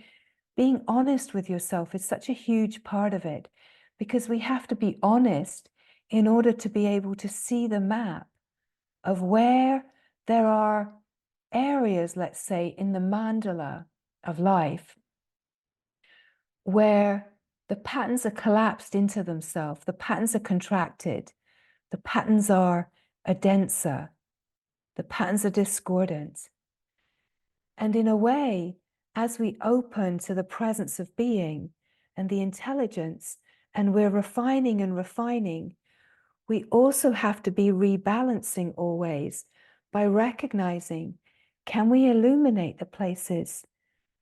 being honest with yourself is such a huge part of it, because we have to be honest in order to be able to see the map of where there are areas, let's say, in the mandala of life, where the patterns are collapsed into themselves, the patterns are contracted, the patterns are denser, the patterns are discordant. And in a way, as we open to the presence of being and the intelligence, and we're refining and refining, we also have to be rebalancing always by recognizing, can we illuminate the places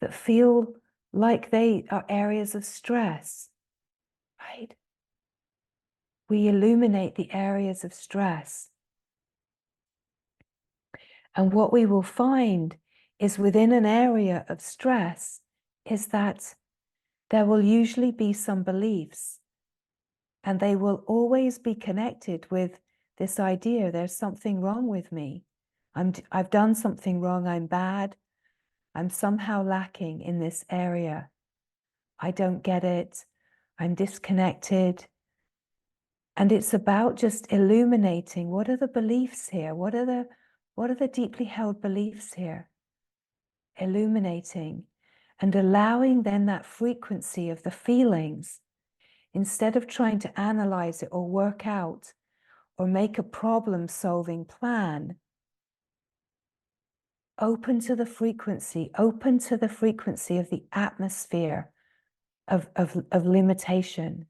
that feel like they are areas of stress, right? We illuminate the areas of stress. And what we will find is within an area of stress is that there will usually be some beliefs, and they will always be connected with this idea, there's something wrong with me. I've done something wrong, I'm bad, I'm somehow lacking in this area. I don't get it, I'm disconnected. And it's about just illuminating, what are the beliefs here? What are the deeply held beliefs here? Illuminating and allowing then that frequency of the feelings, instead of trying to analyze it or work out or make a problem-solving plan, open to the frequency of the atmosphere of limitation.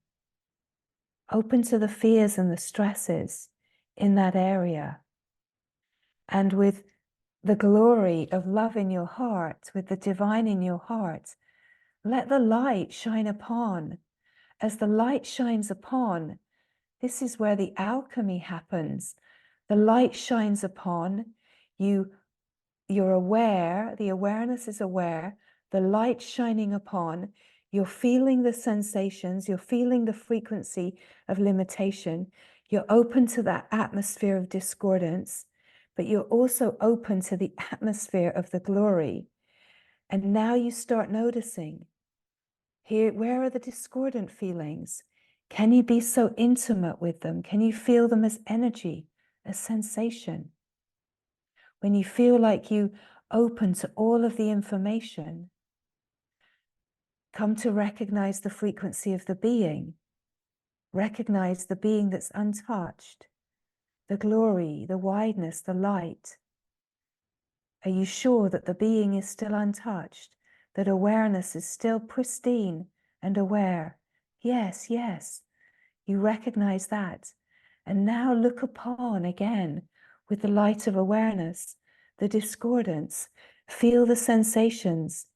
Open to the fears and the stresses in that area. And with the glory of love in your heart, with the divine in your heart, let the light shine upon. As the light shines upon, this is where the alchemy happens. The light shines upon, you're aware, the awareness is aware, the light shining upon, you're feeling the sensations, you're feeling the frequency of limitation, you're open to that atmosphere of discordance, but you're also open to the atmosphere of the glory. And now you start noticing, here, where are the discordant feelings? Can you be so intimate with them? Can you feel them as energy, as sensation? When you feel like you open to all of the information, come to recognize the frequency of the being. Recognize the being that's untouched, the glory, the wideness, the light. Are you sure that the being is still untouched? That awareness is still pristine and aware? Yes, yes. You recognize that. And now look upon again with the light of awareness, the discordance, feel the sensations,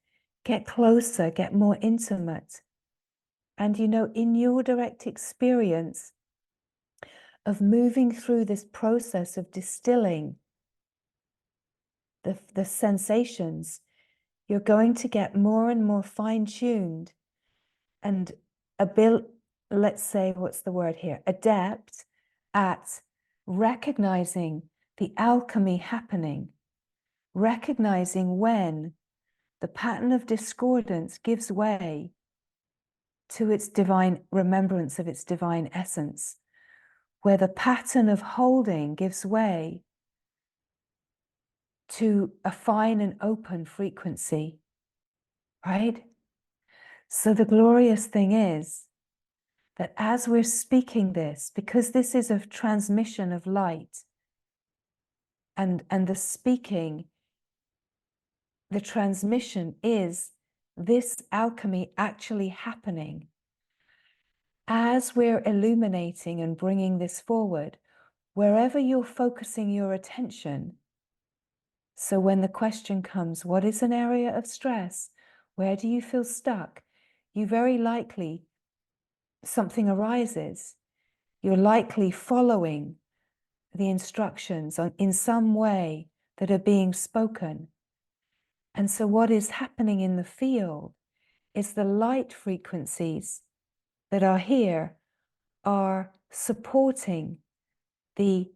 get closer, get more intimate. And you know, in your direct experience of moving through this process of distilling the sensations, you're going to get more and more fine-tuned and let's say, what's the word here? Adept at recognizing the alchemy happening, recognizing when the pattern of discordance gives way to its divine remembrance of its divine essence, where the pattern of holding gives way to a fine and open frequency, right? So the glorious thing is that as we're speaking this, because this is a transmission of light, and the speaking, the transmission is this alchemy actually happening. As we're illuminating and bringing this forward, wherever you're focusing your attention, so when the question comes, what is an area of stress? Where do you feel stuck? You very likely, something arises. You're likely following the instructions in some way that are being spoken. And so what is happening in the field is the light frequencies that are here are supporting the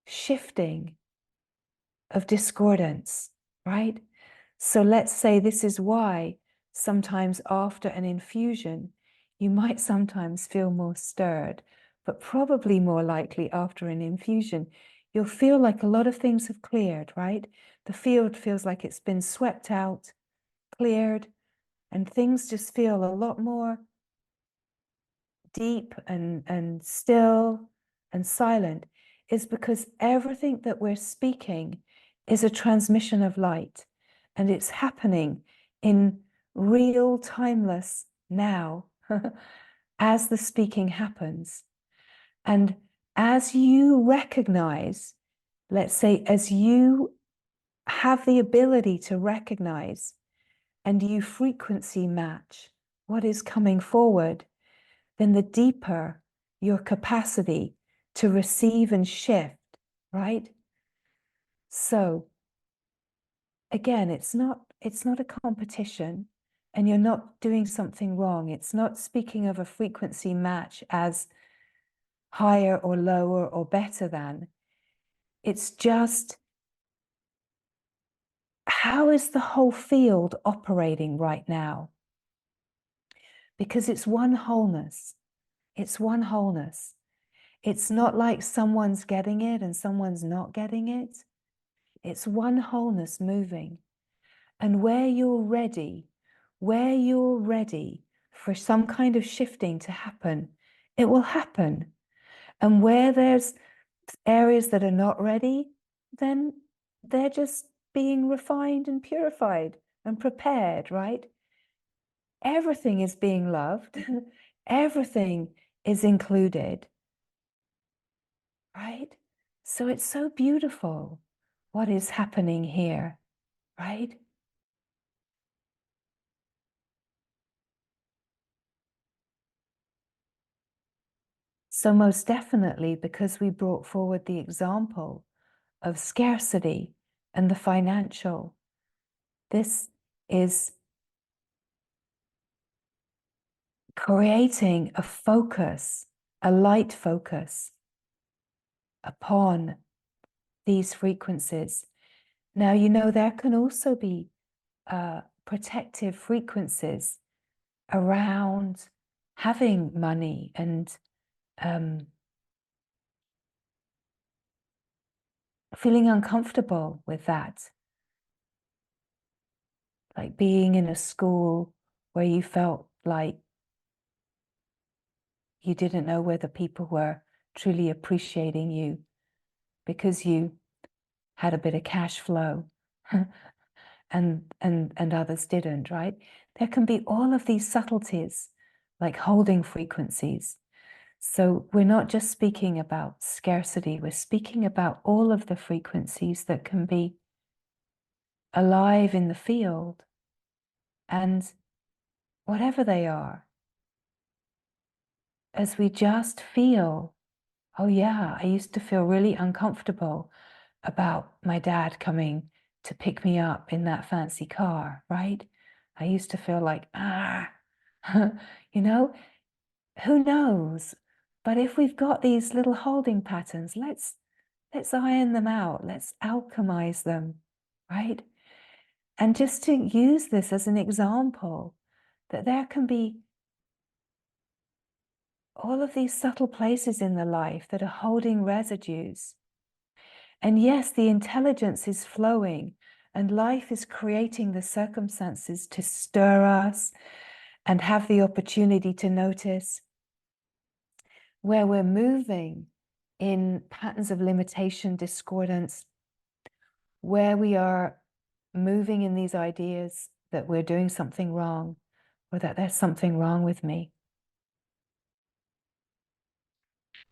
shifting of discordance, right? So let's say this is why sometimes after an infusion, you might sometimes feel more stirred, but probably more likely after an infusion, you'll feel like a lot of things have cleared, right? The field feels like it's been swept out, cleared, and things just feel a lot more deep and still and silent, is because everything that we're speaking is a transmission of light, and it's happening in real timeless now as the speaking happens. And as you recognize, let's say, as you have the ability to recognize and you frequency match what is coming forward, then the deeper your capacity to receive and shift, right? So again, it's not a competition, and you're not doing something wrong. It's not speaking of a frequency match as higher or lower or better than. It's just, how is the whole field operating right now? Because it's one wholeness. It's one wholeness. It's not like someone's getting it and someone's not getting it. It's one wholeness moving. And where you're ready for some kind of shifting to happen, it will happen. And where there's areas that are not ready, then they're just being refined and purified and prepared, right? Everything is being loved. Everything is included, right? So it's so beautiful what is happening here, right? So most definitely, because we brought forward the example of scarcity and the financial, this is creating a focus, a light focus upon these frequencies. Now, you know, there can also be protective frequencies around having money and feeling uncomfortable with that. Like being in a school where you felt like you didn't know whether people were truly appreciating you because you had a bit of cash flow and others didn't, right? There can be all of these subtleties, like holding frequencies. So we're not just speaking about scarcity, we're speaking about all of the frequencies that can be alive in the field, and whatever they are, as we just feel, oh yeah, I used to feel really uncomfortable about my dad coming to pick me up in that fancy car, right? I used to feel like, you know, who knows? But if we've got these little holding patterns, let's iron them out. Let's alchemize them, right? And just to use this as an example, that there can be all of these subtle places in the life that are holding residues. And yes, the intelligence is flowing and life is creating the circumstances to stir us and have the opportunity to notice where we're moving in patterns of limitation, discordance, where we are moving in these ideas that we're doing something wrong or that there's something wrong with me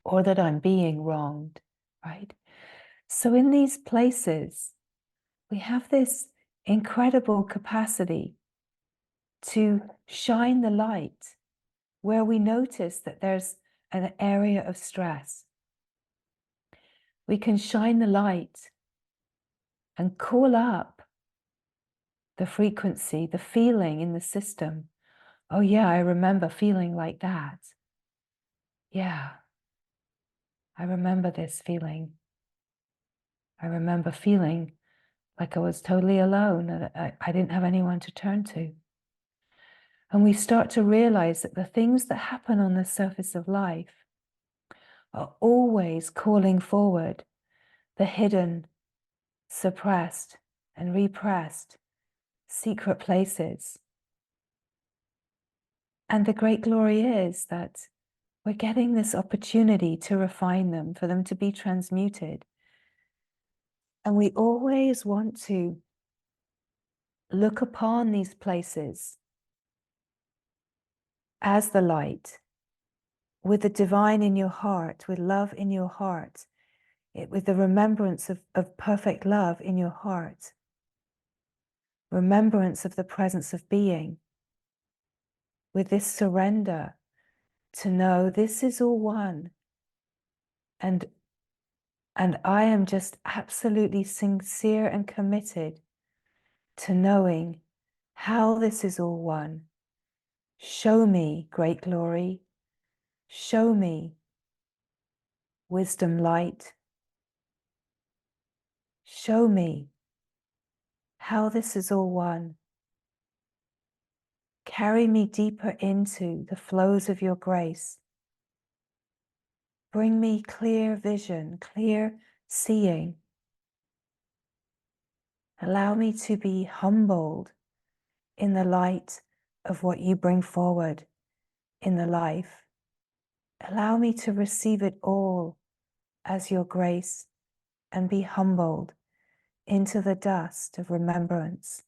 or that I'm being wronged, right? So in these places, we have this incredible capacity to shine the light where we notice that there's an area of stress. We can shine the light and call up the frequency, the feeling in the system. Oh yeah, I remember feeling like that. Yeah, I remember this feeling. I remember feeling like I was totally alone and I didn't have anyone to turn to. And we start to realize that the things that happen on the surface of life are always calling forward the hidden, suppressed, and repressed secret places. And the great glory is that we're getting this opportunity to refine them, for them to be transmuted. And we always want to look upon these places as the light, with the divine in your heart, with love in your heart, with the remembrance of perfect love in your heart, remembrance of the presence of being, with this surrender to know this is all one. And I am just absolutely sincere and committed to knowing how this is all one. Show me great glory. Show me wisdom light. Show me how this is all one. Carry me deeper into the flows of your grace. Bring me clear vision, clear seeing. Allow me to be humbled in the light of what you bring forward in the life. Allow me to receive it all as your grace and be humbled into the dust of remembrance.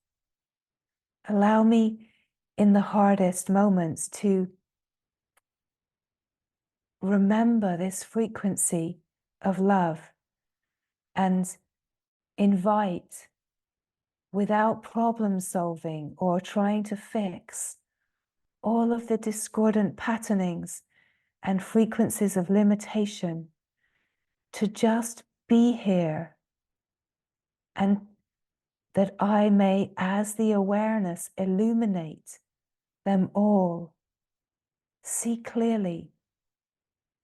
Allow me in the hardest moments to remember this frequency of love and invite, without problem solving or trying to fix, all of the discordant patternings and frequencies of limitation to just be here, and that I may, as the awareness, illuminate them all, see clearly,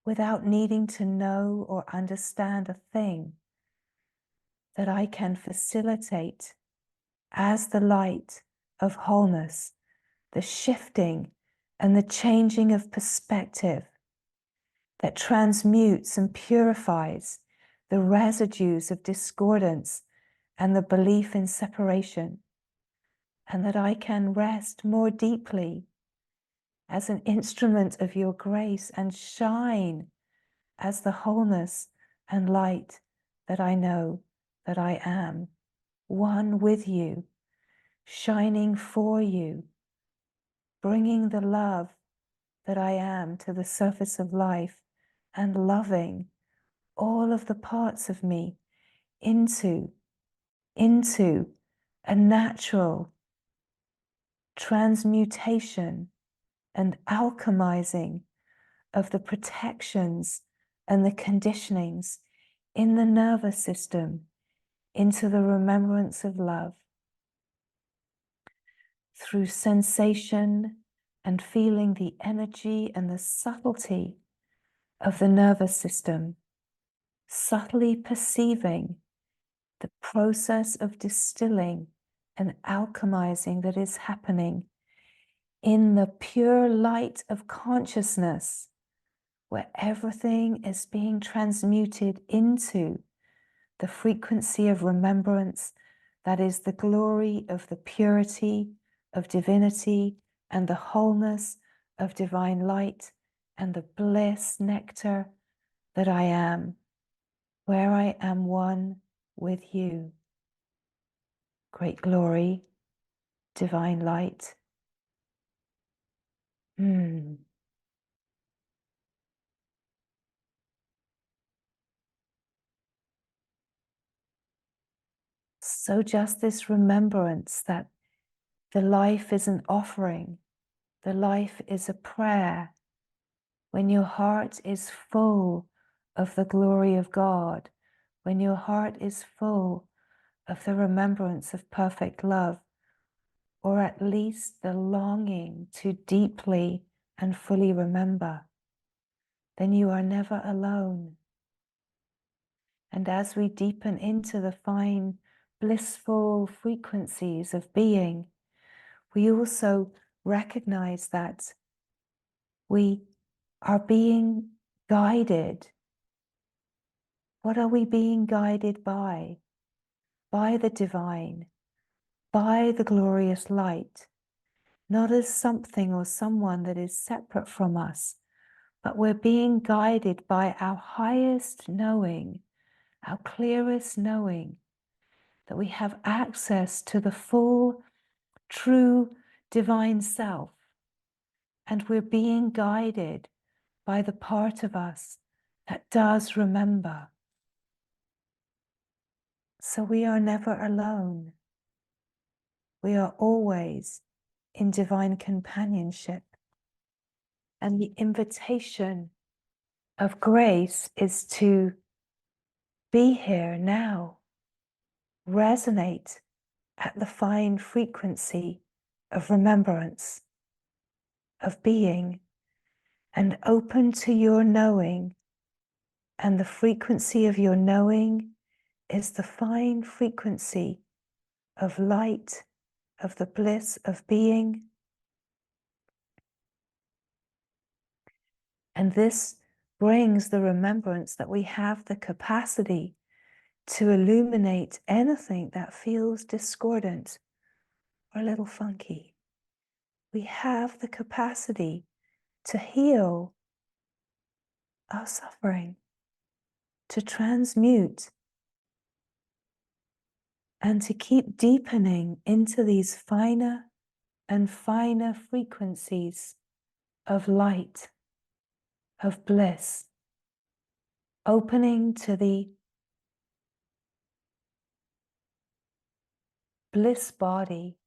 without needing to know or understand a thing, that I can facilitate as the light of wholeness, the shifting and the changing of perspective that transmutes and purifies the residues of discordance and the belief in separation, and that I can rest more deeply as an instrument of your grace and shine as the wholeness and light that I know that I am, one with you, shining for you, bringing the love that I am to the surface of life and loving all of the parts of me into a natural transmutation and alchemizing of the protections and the conditionings in the nervous system into the remembrance of love. Through sensation and feeling the energy and the subtlety of the nervous system, subtly perceiving the process of distilling and alchemizing that is happening in the pure light of consciousness, where everything is being transmuted into the frequency of remembrance, that is the glory of the purity of divinity and the wholeness of divine light and the bliss nectar that I am, where I am one with you. Great glory, divine light. So just this remembrance that the life is an offering, the life is a prayer. When your heart is full of the glory of God, when your heart is full of the remembrance of perfect love, or at least the longing to deeply and fully remember, then you are never alone. And as we deepen into the fine, blissful frequencies of being, we also recognize that we are being guided. What are we being guided by? By the divine, by the glorious light, not as something or someone that is separate from us, but we're being guided by our highest knowing, our clearest knowing, that we have access to the full, true divine self. And we're being guided by the part of us that does remember. So we are never alone. We are always in divine companionship. And the invitation of grace is to be here now, resonate at the fine frequency of remembrance, of being, and open to your knowing. And the frequency of your knowing is the fine frequency of light, of the bliss of being. And this brings the remembrance that we have the capacity to illuminate anything that feels discordant or a little funky. We have the capacity to heal our suffering, to transmute, and to keep deepening into these finer and finer frequencies of light, of bliss, opening to the bliss body,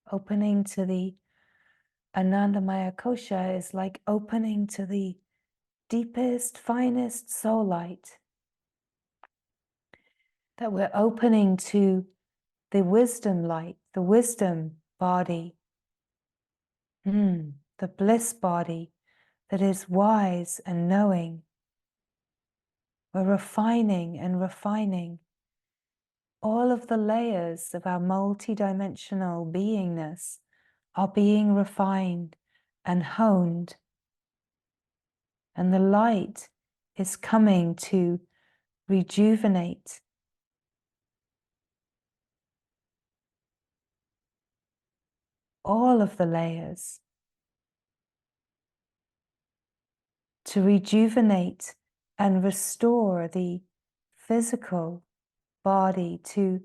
opening to the Anandamaya Kosha is like opening to the deepest, finest soul light, that we're opening to the wisdom light, the wisdom body, the bliss body that is wise and knowing. We're refining and refining all of the layers of our multidimensional beingness are being refined and honed. And the light is coming to rejuvenate all of the layers, to rejuvenate and restore the physical body, to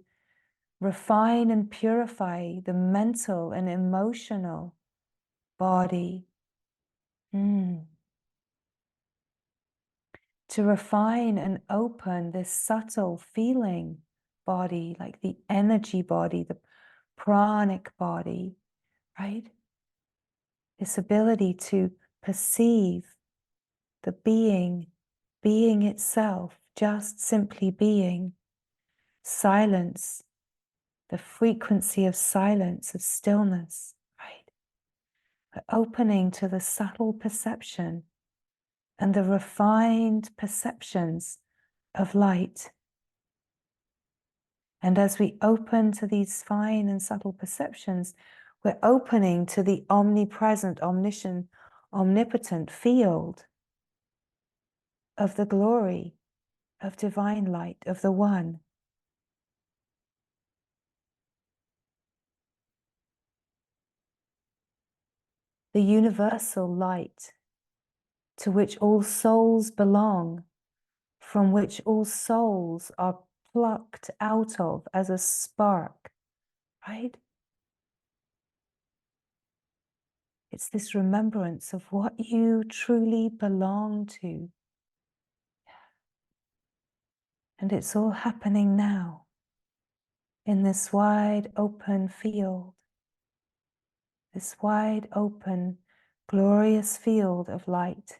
refine and purify the mental and emotional body, to refine and open this subtle feeling body, like the energy body, the pranic body, right? This ability to perceive the being itself, just simply being, silence, the frequency of silence, of stillness, right? We're opening to the subtle perception and the refined perceptions of light. And as we open to these fine and subtle perceptions, we're opening to the omnipresent, omniscient, omnipotent field of the glory of divine light, of the One. The universal light to which all souls belong, from which all souls are plucked out of as a spark, right? It's this remembrance of what you truly belong to. And it's all happening now in this wide open field, this wide open, glorious field of light.